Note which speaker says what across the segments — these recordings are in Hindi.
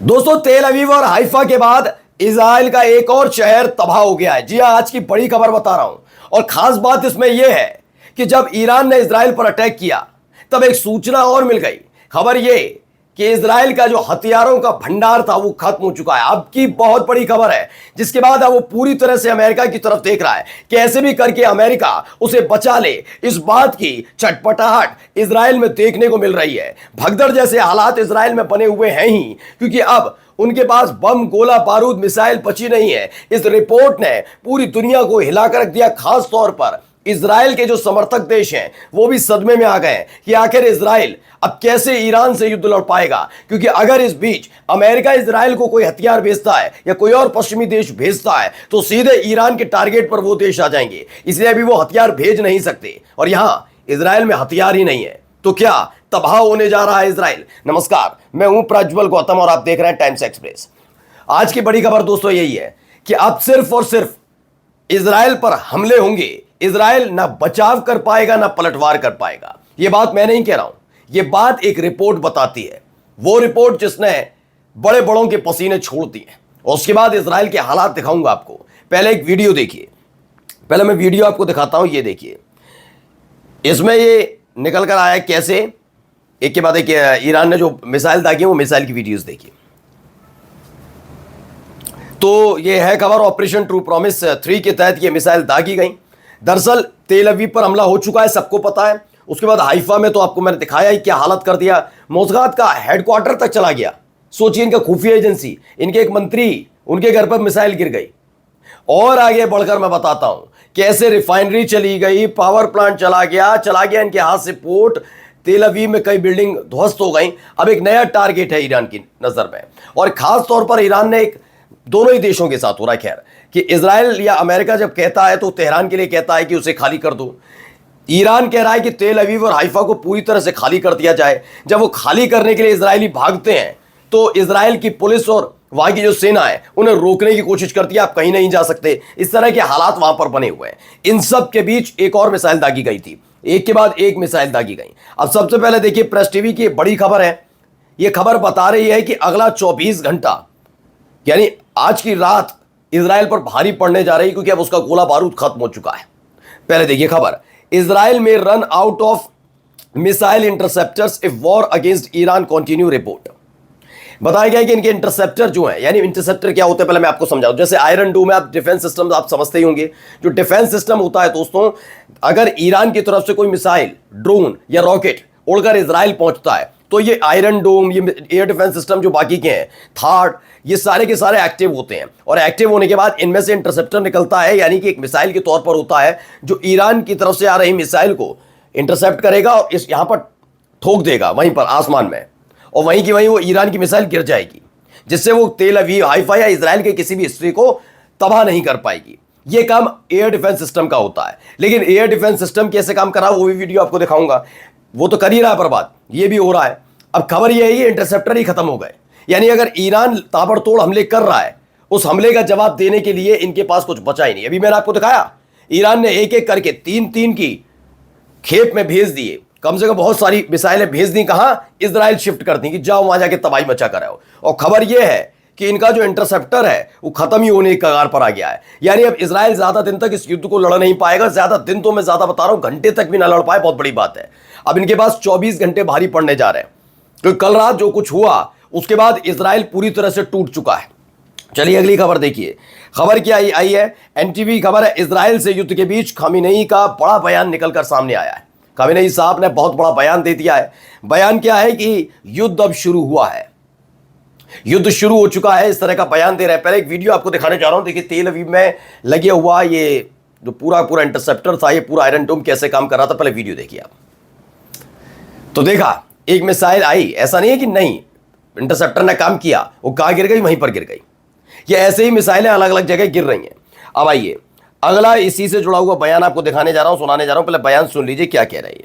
Speaker 1: दोस्तों, तेल अवीव और हाइफा के बाद इजराइल का एक और शहर तबाह हो गया है। जी हां, आज की बड़ी खबर बता रहा हूं। और खास बात इसमें यह है कि जब ईरान ने इजराइल पर अटैक किया तब एक सूचना और मिल गई। खबर यह कि इजराइल का जो हथियारों का भंडार था वो खत्म हो चुका है। अब की बहुत बड़ी खबर है, जिसके बाद अब वो पूरी तरह से अमेरिका की तरफ देख रहा है कि ऐसे भी करके अमेरिका उसे बचा ले। इस बात की छटपटाहट इजराइल में देखने को मिल रही है। भगदड़ जैसे हालात इजराइल में बने हुए हैं ही, क्योंकि अब उनके पास बम, गोला बारूद, मिसाइल बची नहीं है। इस रिपोर्ट ने पूरी दुनिया को हिलाकर रख दिया। खास तौर पर इजराइल के जो समर्थक देश हैं वो भी सदमे में आ गए कि आखिर इजराइल अब कैसे ईरान से युद्ध लड़ पाएगा। क्योंकि अगर इस बीच अमेरिका इजराइल को कोई हथियार भेजता है या कोई और पश्चिमी देश भेजता है तो सीधे ईरान के टारगेट पर वो देश आ जाएंगे। इसलिए अभी वो हथियार भेज नहीं सकते। और यहां इजराइल में हथियार ही नहीं है तो क्या तबाह होने जा रहा है इजराइल। नमस्कार, मैं हूं प्रज्वल गौतम और आप देख रहे हैं टाइम्स एक्सप्रेस। आज की बड़ी खबर दोस्तों यही है कि अब सिर्फ और सिर्फ इजराइल पर हमले होंगे। इजराइल ना बचाव कर पाएगा ना पलटवार कर पाएगा। यह बात मैं नहीं कह रहा हूं, यह बात एक रिपोर्ट बताती है। वो रिपोर्ट जिसने बड़े बड़ों के पसीने छोड़ दिए। और उसके बाद इजराइल के हालात दिखाऊंगा आपको। पहले एक वीडियो देखिए। पहले मैं वीडियो आपको दिखाता हूं, ये देखिए। इसमें ये निकल कर आया कैसे, एक के बाद एक ईरान ने जो मिसाइल दागी वो मिसाइल की वीडियोस देखिए। तो ये है खबर, ऑपरेशन ट्रू प्रॉमिस 3 के तहत ये मिसाइल दागी गई। दरअसल तेल अवीव पर हमला हो चुका है, सबको पता है। उसके बाद हाइफा में तो आपको मैंने दिखाया ही क्या हालत कर दिया। मोसाद का हेडक्वार्टर तक चला गया। सोचिए, इनका खुफिया एजेंसी, इनके एक मंत्री, उनके घर पर मिसाइल गिर गई। और आगे बढ़कर मैं बताता हूं कैसे रिफाइनरी चली गई, पावर प्लांट चला गया इनके हाथ से पोर्ट। तेल अवीव में कई बिल्डिंग ध्वस्त हो गई। अब एक नया टारगेट है ईरान की नजर में। और खास तौर पर ईरान ने एक, दोनों ही देशों के साथ हो रहा है खैर, कि इजराइल या अमेरिका जब कहता है तो तेहरान के लिए कहता है कि उसे खाली कर दो। ईरान कह रहा है कि तेल अवीव और हाइफा को पूरी तरह से खाली कर दिया जाए। जब वो खाली करने के लिए इजरायली भागते हैं तो इजराइल की पुलिस और वहां की जो सेना है उन्हें रोकने की कोशिश करती है, आप कहीं नहीं जा सकते। इस तरह के हालात वहां पर बने हुए हैं। इन सब के बीच एक और मिसाइल दागी गई थी, एक के बाद एक मिसाइल दागी गई। अब सबसे पहले देखिए, प्रेस टीवी की बड़ी खबर है। यह खबर बता रही है कि अगला 24 घंटा यानी आज की रात इजराइल पर भारी पड़ने जा रही, क्योंकि अब उसका गोला बारूद खत्म हो चुका है। पहले देखिए खबर, इजराइल में run out of missile interceptors if war against Iran continue. Report बताया गया कि इनके इंटरसेप्टर जो है, यानी इंटरसेप्टर क्या होता है पहले मैं आपको समझाऊं। जैसे आयरन डोम है, आप डिफेंस सिस्टम आप समझते ही होंगे। जो डिफेंस सिस्टम होता है दोस्तों, अगर ईरान की तरफ से कोई मिसाइल, ड्रोन या रॉकेट उड़कर इजराइल पहुंचता है तो ये आयरन डोम, ये एयर डिफेंस सिस्टम जो बाकी के हैं, थार्ड, ये सारे के सारे एक्टिव होते हैं। और एक्टिव होने के बाद इनमें से इंटरसेप्टर निकलता है, यानी कि एक मिसाइल के तौर पर होता है जो ईरान की तरफ से आ रही मिसाइल को इंटरसेप्ट करेगा और इस यहां पर ठोक देगा वहीं पर आसमान में, और वहीं की वहीं वो ईरान की मिसाइल गिर जाएगी, जिससे वो तेल अवीव, हाइफा या इजराइल के किसी भी हिस्से को तबाह नहीं कर पाएगी। ये काम एयर डिफेंस सिस्टम का होता है। लेकिन एयर डिफेंस सिस्टम कैसे काम कर रहा है वो भी वीडियो आपको दिखाऊंगा। वो तो कर ही रहा है बर्बाद, ये भी हो रहा है। अब खबर यह है कि इंटरसेप्टर ही खत्म हो गए। यानी अगर ईरान ताबड़तोड़ हमले कर रहा है, उस हमले का जवाब देने के लिए इनके पास कुछ बचा ही नहीं। अभी मैंने आपको दिखाया, ईरान ने एक एक करके तीन की खेप में भेज दिए, कम से कम बहुत सारी मिसाइलें भेज दी। कहां? इजराइल शिफ्ट कर दी कि जाओ वहां जाके तबाही मचा कर आओ। और खबर यह है कि इनका जो इंटरसेप्टर है वो खत्म ही होने के कगार पर आ गया है। यानी अब इजराइल ज्यादा दिन तक इस युद्ध को लड़ नहीं पाएगा। ज्यादा दिन तो मैं ज्यादा बता रहा हूं, घंटे तक भी ना लड़ पाए, बहुत बड़ी बात है। अब इनके पास 24 घंटे भारी पड़ने जा रहे हैं, क्योंकि कल रात जो कुछ हुआ उसके बाद इजराइल पूरी तरह से टूट चुका है। चलिए अगली खबर देखिए। खबर क्या आई है, एनटीवी खबर है, इजराइल से युद्ध के बीच खामेनेई का बड़ा बयान निकलकर सामने आया है। खामेनेई साहब ने बहुत बड़ा बयान दे दिया है। बयान क्या है कि युद्ध अब शुरू हुआ है, युद्ध शुरू हो चुका है, इस तरह का बयान दे रहे हैं। पहले एक वीडियो आपको दिखाने जा रहा हूं। देखिए, तेल अवीव में लगे हुआ ये जो पूरा इंटरसेप्टर था, ये पूरा आयरन डोम कैसे काम कर रहा था, पहले वीडियो देखिए आप। तो देखा, एक मिसाइल आई, ऐसा नहीं है कि नहीं, इंटरसेप्टर ने काम किया, वो कहां गिर गई, वहीं पर गिर गई। ये ऐसे ही मिसाइलें अलग अलग जगह गिर रही हैं। अब आइए अगला इसी से जुड़ा हुआ बयान आपको दिखाने जा रहा हूं, सुनाने जा रहा हूं। पहले बयान सुन लीजिए क्या कह रही है।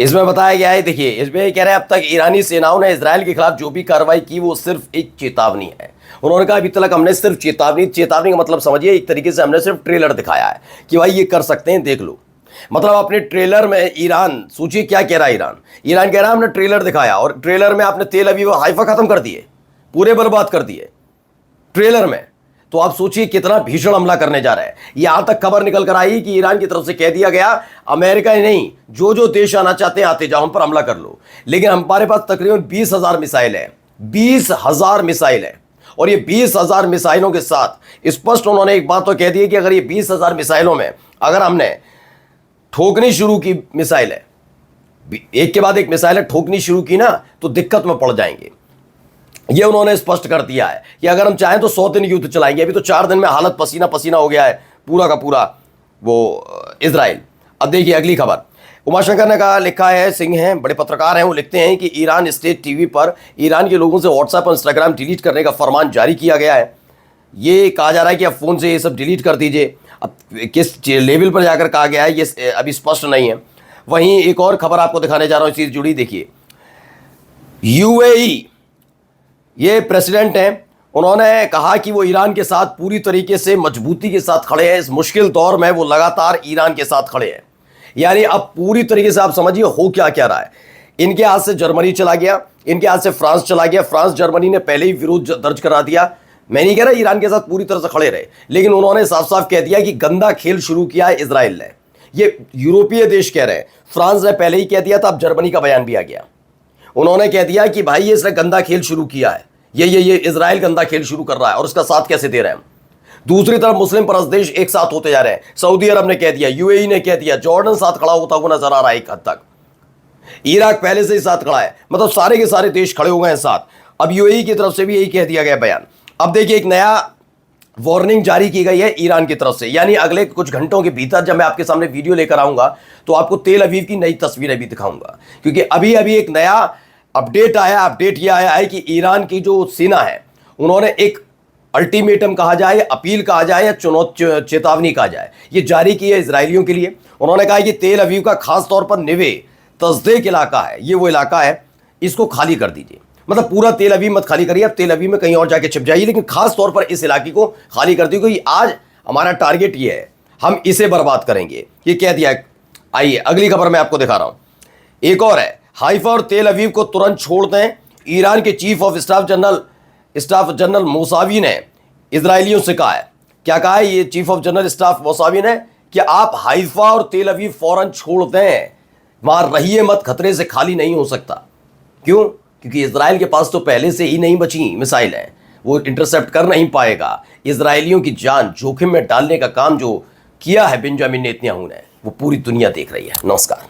Speaker 1: इसमें बताया गया है, देखिए इसमें कह रहे हैं अब तक ईरानी सेनाओं ने इजराइल के खिलाफ जो भी कार्रवाई की वो सिर्फ एक चेतावनी है। उन्होंने कहा अभी तक हमने सिर्फ चेतावनी का मतलब समझिए एक तरीके से हमने सिर्फ ट्रेलर दिखाया है कि भाई ये कर सकते हैं, देख लो। मतलब अपने ट्रेलर में ईरान, सोचिए क्या कह रहा है ईरान कह रहा है हमने ट्रेलर दिखाया और ट्रेलर में आपने तेल अवीव और हाइफा खत्म कर दिए, पूरे बर्बाद कर दिए ट्रेलर में। तो आप सोचिए कितना भीषण हमला करने जा रहा है। यहां तक खबर निकल कर आई कि ईरान की तरफ से कह दिया गया अमेरिका ही नहीं, जो देश आना चाहते हैं आते जाओ, हम पर हमला कर लो। लेकिन हमारे पास तकरीबन 20,000 मिसाइल है, 20,000 मिसाइल है। और ये 20,000 मिसाइलों के साथ स्पष्ट उन्होंने एक बात तो कह दी है कि अगर ये 20,000 मिसाइलों में अगर हमने ठोकनी शुरू की, मिसाइल है एक के बाद एक मिसाइल है, ठोकनी शुरू की ना तो दिक्कत में पड़ जाएंगे। ये उन्होंने स्पष्ट कर दिया है कि अगर हम चाहें तो 100 दिन युद्ध चलाएंगे। अभी तो 4 दिन में हालत पसीना पसीना हो गया है पूरा का पूरा वो इजराइल। अब देखिए अगली खबर, उमाशंकर ने कहा, लिखा है, सिंह हैं, बड़े पत्रकार हैं, वो लिखते हैं कि ईरान स्टेट टीवी पर ईरान के लोगों से व्हाट्सएप और इंस्टाग्राम डिलीट करने का फरमान जारी किया गया है। ये कहा जा रहा है कि आप फ़ोन से ये सब डिलीट कर दीजिए। अब किस लेवल पर जाकर कहा गया है ये अभी स्पष्ट नहीं है। वहीं एक और खबर आपको दिखाने जा रहा हूँ, इस चीज़ जुड़ी, देखिए यूएई, ये प्रेसिडेंट हैं, उन्होंने कहा कि वो ईरान के साथ पूरी तरीके से मजबूती के साथ खड़े हैं। इस मुश्किल दौर में वो लगातार ईरान के साथ खड़े हैं। यानी अब पूरी तरीके से आप समझिए हो क्या रहा है। इनके हाथ से जर्मनी चला गया, इनके हाथ से फ्रांस चला गया। फ्रांस जर्मनी ने पहले ही विरोध दर्ज करा दिया। मैं नहीं कह रहा ईरान के साथ पूरी तरह से खड़े रहे, लेकिन उन्होंने साफ साफ कह दिया कि गंदा खेल शुरू किया है इजराइल ने। ये यूरोपीय देश कह रहे हैं, फ्रांस ने पहले ही कह दिया था, अब जर्मनी का बयान भी आ गया। उन्होंने कह दिया कि भाई ये इसने गंदा खेल शुरू किया है, ये इजराइल गंदा खेल शुरू कर रहा है और उसका साथ कैसे दे रहे हैं। दूसरी तरफ मुस्लिम परस्त देश एक साथ होते जा रहे हैं। सऊदी अरब ने कह दिया, यूएई ने कह दिया, जॉर्डन साथ खड़ा होता हुआ नजर आ रहा है एक हद तक। इराक पहले से ही साथ खड़ा है, मतलब सारे के सारे देश खड़े हो गए हैं साथ। अब यूएई की तरफ से भी यही कह दिया गया बयान। अब देखिए एक नया वार्निंग जारी की गई है ईरान की तरफ से, यानी अगले कुछ घंटों के भीतर जब मैं आपके सामने वीडियो लेकर आऊंगा तो आपको तेल अवीव की नई तस्वीरें भी दिखाऊंगा। क्योंकि अभी एक नया अपडेट यह आया है कि ईरान की जो सेना है उन्होंने एक अल्टीमेटम कहा जाए, अपील कहा जाए या चेतावनी कहा जाए, ये जारी की है इजरायलियों के लिए। उन्होंने कहा कि तेल अवीव का खास तौर पर निवे तस्देक इलाका है, ये वो इलाका है, इसको खाली कर दीजिए। मतलब पूरा तेल अवीव मत खाली करिए, अब तेल अवीव में कहीं और जाके छिप जाइए, लेकिन खास तौर पर इस इलाके को खाली कर दीजिए, क्योंकि आज हमारा टारगेट ये है, हम इसे बर्बाद करेंगे, ये कह दिया। आइए अगली खबर मैं आपको दिखा रहा हूं, एक और है, हाइफा और तेल अवीव को तुरंत छोड़ दें। ईरान के chief of staff general Mousavi ने इजरायलियों से कहा है, क्या कहा है ये chief of general staff Mousavi ने, कि आप हाइफा और तेल अवीव फौरन छोड़ दें, वहां रहिए मत, खतरे से खाली नहीं हो सकता। क्यों? क्योंकि इजराइल के पास तो पहले से ही नहीं बची मिसाइल है, वो इंटरसेप्ट कर नहीं पाएगा। इजरायलियों की जान जोखिम में डालने का काम जो किया है बेंजामिन नेतन्याहू ने, वो पूरी दुनिया देख रही है। नमस्कार।